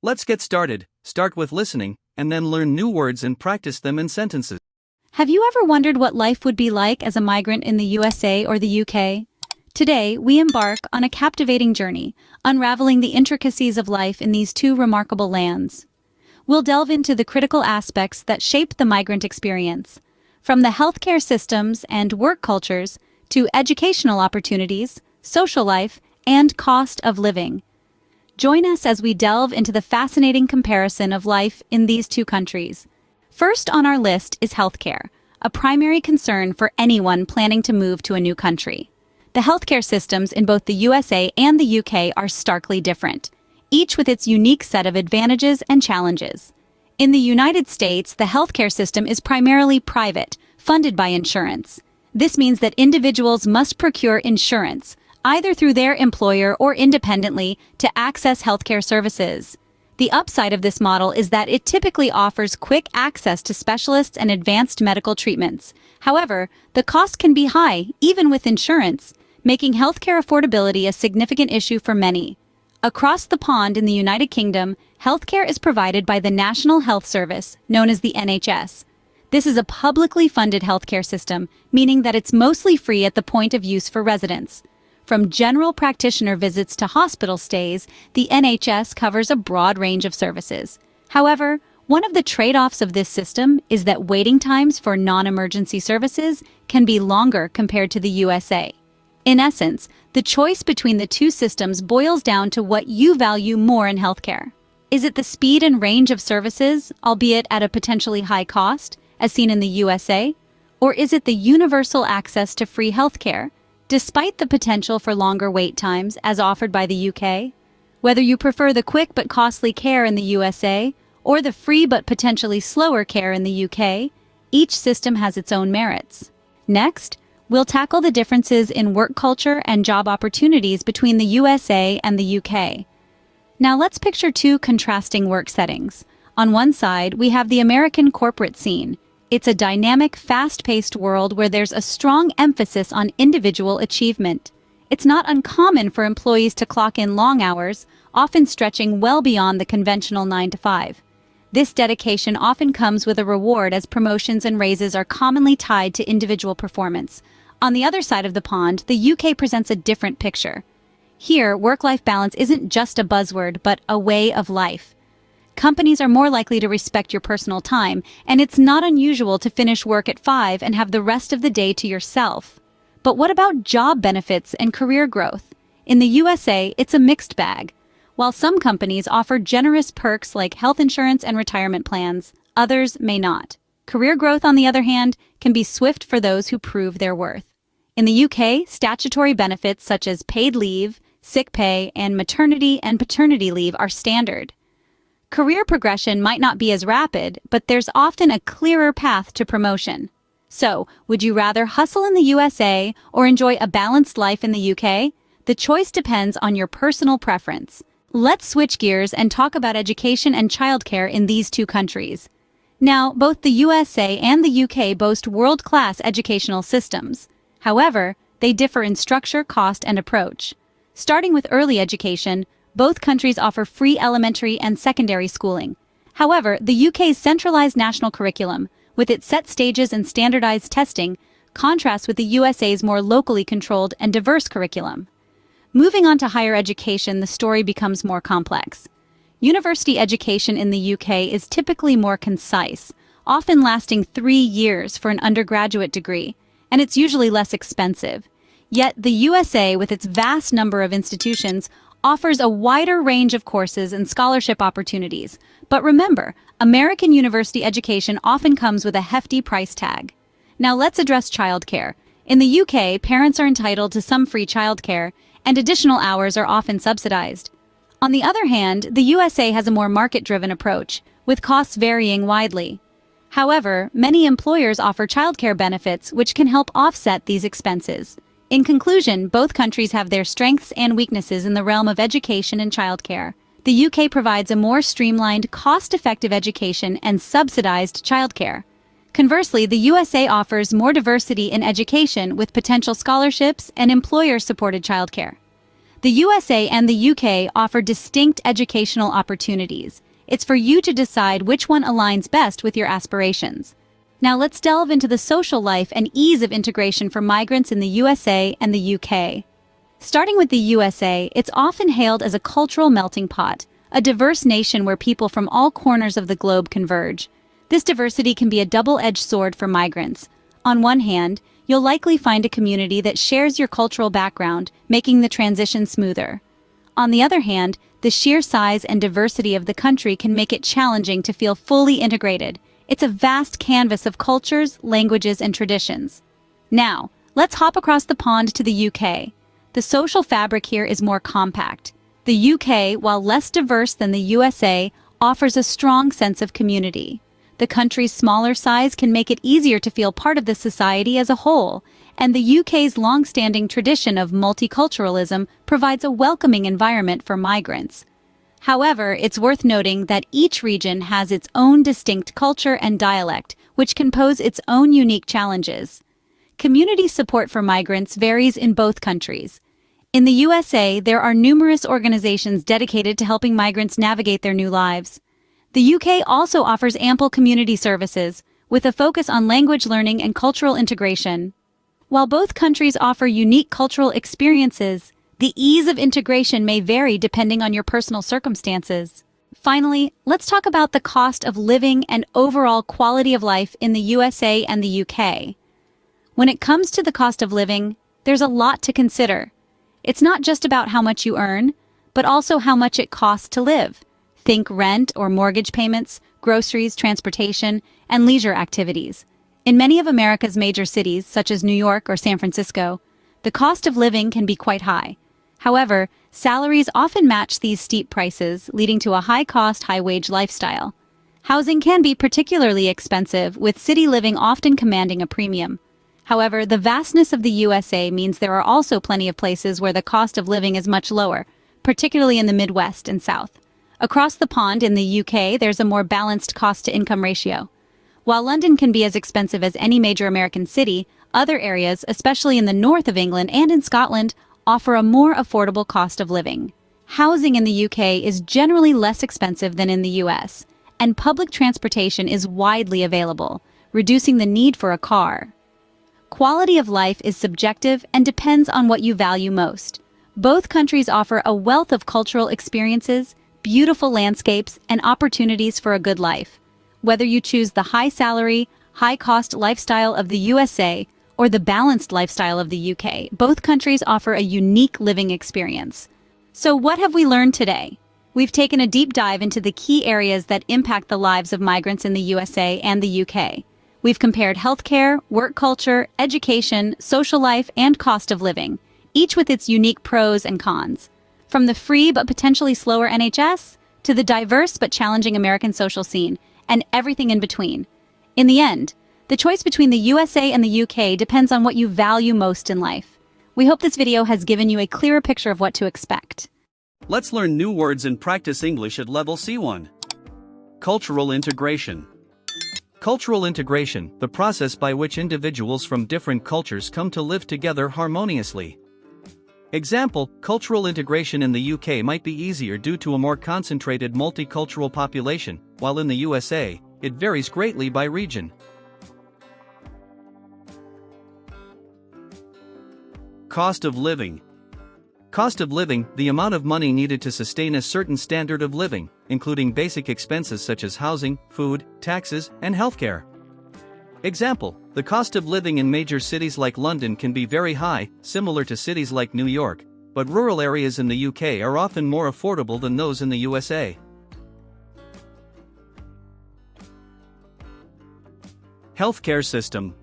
Let's get started. Start with listening, and then learn new words and practice them in sentences. Have you ever wondered what life would be like as a migrant in the USA or the UK? Today, we embark on a captivating journey, unraveling the intricacies of life in these two remarkable lands. We'll delve into the critical aspects that shape the migrant experience, from the healthcare systems and work cultures to educational opportunities, social life, and cost of living. Join us as we delve into the fascinating comparison of life in these two countries. First on our list is healthcare, a primary concern for anyone planning to move to a new country. The healthcare systems in both the USA and the UK are starkly different, each with its unique set of advantages and challenges. In the United States, the healthcare system is primarily private, funded by insurance. This means that individuals must procure insurance, either through their employer or independently, to access healthcare services. The upside of this model is that it typically offers quick access to specialists and advanced medical treatments. However, the cost can be high, even with insurance, making healthcare affordability a significant issue for many. Across the pond in the United Kingdom, healthcare is provided by the National Health Service, known as the NHS. This is a publicly funded healthcare system, meaning that it's mostly free at the point of use for residents. From general practitioner visits to hospital stays, the NHS covers a broad range of services. However, one of the trade-offs of this system is that waiting times for non-emergency services can be longer compared to the USA. In essence, the choice between the two systems boils down to what you value more in healthcare. Is it the speed and range of services, albeit at a potentially high cost, as seen in the USA? Or is it the universal access to free healthcare, despite the potential for longer wait times as offered by the UK? Whether you prefer the quick but costly care in the USA or the free but potentially slower care in the UK, each system has its own merits. Next, we'll tackle the differences in work culture and job opportunities between the USA and the UK. Now let's picture two contrasting work settings. On one side, we have the American corporate scene. It's a dynamic, fast-paced world where there's a strong emphasis on individual achievement. It's not uncommon for employees to clock in long hours, often stretching well beyond the conventional 9 to 5. This dedication often comes with a reward, as promotions and raises are commonly tied to individual performance. On the other side of the pond, the UK presents a different picture. Here, work-life balance isn't just a buzzword, but a way of life. Companies are more likely to respect your personal time, and it's not unusual to finish work at 5 and have the rest of the day to yourself. But what about job benefits and career growth? In the USA, it's a mixed bag. While some companies offer generous perks like health insurance and retirement plans, others may not. Career growth, on the other hand, can be swift for those who prove their worth. In the UK, statutory benefits such as paid leave, sick pay, and maternity and paternity leave are standard. Career progression might not be as rapid, but there's often a clearer path to promotion. So, would you rather hustle in the USA or enjoy a balanced life in the UK? The choice depends on your personal preference. Let's switch gears and talk about education and childcare in these two countries. Now, both the USA and the UK boast world-class educational systems. However, they differ in structure, cost, and approach. Starting with early education, both countries offer free elementary and secondary schooling. However, the UK's centralized national curriculum, with its set stages and standardized testing, contrasts with the USA's more locally controlled and diverse curriculum. Moving on to higher education, the story becomes more complex. University education in the UK is typically more concise, often lasting 3 years for an undergraduate degree, and it's usually less expensive. Yet the USA, with its vast number of institutions, offers a wider range of courses and scholarship opportunities. But remember, American university education often comes with a hefty price tag. Now let's address childcare. In the UK, parents are entitled to some free childcare, and additional hours are often subsidized. On the other hand, the USA has a more market-driven approach, with costs varying widely. However, many employers offer childcare benefits which can help offset these expenses. In conclusion, both countries have their strengths and weaknesses in the realm of education and childcare. The UK provides a more streamlined, cost-effective education and subsidized childcare. Conversely, the USA offers more diversity in education with potential scholarships and employer-supported childcare. The USA and the UK offer distinct educational opportunities. It's for you to decide which one aligns best with your aspirations. Now let's delve into the social life and ease of integration for migrants in the USA and the UK. Starting with the USA, it's often hailed as a cultural melting pot, a diverse nation where people from all corners of the globe converge. This diversity can be a double-edged sword for migrants. On one hand, you'll likely find a community that shares your cultural background, making the transition smoother. On the other hand, the sheer size and diversity of the country can make it challenging to feel fully integrated. It's a vast canvas of cultures, languages, and traditions. Now, let's hop across the pond to the UK. The social fabric here is more compact. The UK, while less diverse than the USA, offers a strong sense of community. The country's smaller size can make it easier to feel part of the society as a whole, and the UK's long-standing tradition of multiculturalism provides a welcoming environment for migrants. However, it's worth noting that each region has its own distinct culture and dialect, which can pose its own unique challenges. Community support for migrants varies in both countries. In the USA, there are numerous organizations dedicated to helping migrants navigate their new lives. The UK also offers ample community services, with a focus on language learning and cultural integration. While both countries offer unique cultural experiences, the ease of integration may vary depending on your personal circumstances. Finally, let's talk about the cost of living and overall quality of life in the USA and the UK. When it comes to the cost of living, there's a lot to consider. It's not just about how much you earn, but also how much it costs to live. Think rent or mortgage payments, groceries, transportation, and leisure activities. In many of America's major cities, such as New York or San Francisco, the cost of living can be quite high. However, salaries often match these steep prices, leading to a high-cost, high-wage lifestyle. Housing can be particularly expensive, with city living often commanding a premium. However, the vastness of the USA means there are also plenty of places where the cost of living is much lower, particularly in the Midwest and South. Across the pond in the UK, there's a more balanced cost-to-income ratio. While London can be as expensive as any major American city, other areas, especially in the north of England and in Scotland, offer a more affordable cost of living. Housing in the UK is generally less expensive than in the US, and public transportation is widely available, reducing the need for a car. Quality of life is subjective and depends on what you value most. Both countries offer a wealth of cultural experiences, beautiful landscapes, and opportunities for a good life. Whether you choose the high-salary, high-cost lifestyle of the USA or the balanced lifestyle of the UK, both countries offer a unique living experience. So what have we learned today? We've taken a deep dive into the key areas that impact the lives of migrants in the USA and the UK. We've compared healthcare, work culture, education, social life, and cost of living, each with its unique pros and cons. From the free but potentially slower NHS, to the diverse but challenging American social scene, and everything in between. In the end, the choice between the USA and the UK depends on what you value most in life. We hope this video has given you a clearer picture of what to expect. Let's learn new words and practice English at level C1. Cultural integration. Cultural integration, the process by which individuals from different cultures come to live together harmoniously. Example, cultural integration in the UK might be easier due to a more concentrated multicultural population, while in the USA, it varies greatly by region. Cost of living. Cost of living, the amount of money needed to sustain a certain standard of living, including basic expenses such as housing, food, taxes, and healthcare. Example, the cost of living in major cities like London can be very high, similar to cities like New York, but rural areas in the UK are often more affordable than those in the USA. Healthcare system.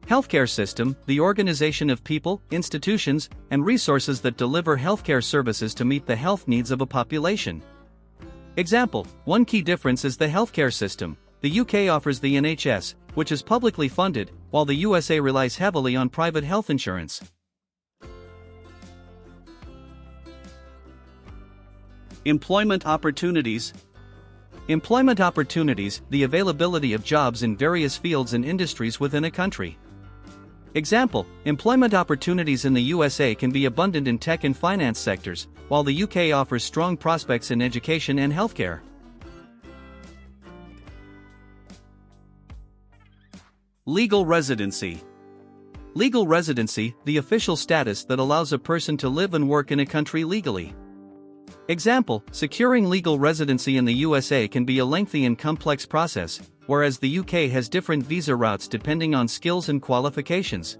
Healthcare system, the organization of people, institutions, and resources that deliver healthcare services to meet the health needs of a population. Example, one key difference is the healthcare system. The UK offers the NHS, which is publicly funded, while the USA relies heavily on private health insurance. Employment opportunities. Employment opportunities, the availability of jobs in various fields and industries within a country. Example, employment opportunities in the USA can be abundant in tech and finance sectors, while the UK offers strong prospects in education and healthcare. Legal residency. Legal residency, the official status that allows a person to live and work in a country legally. Example, securing legal residency in the USA can be a lengthy and complex process, whereas the UK has different visa routes depending on skills and qualifications.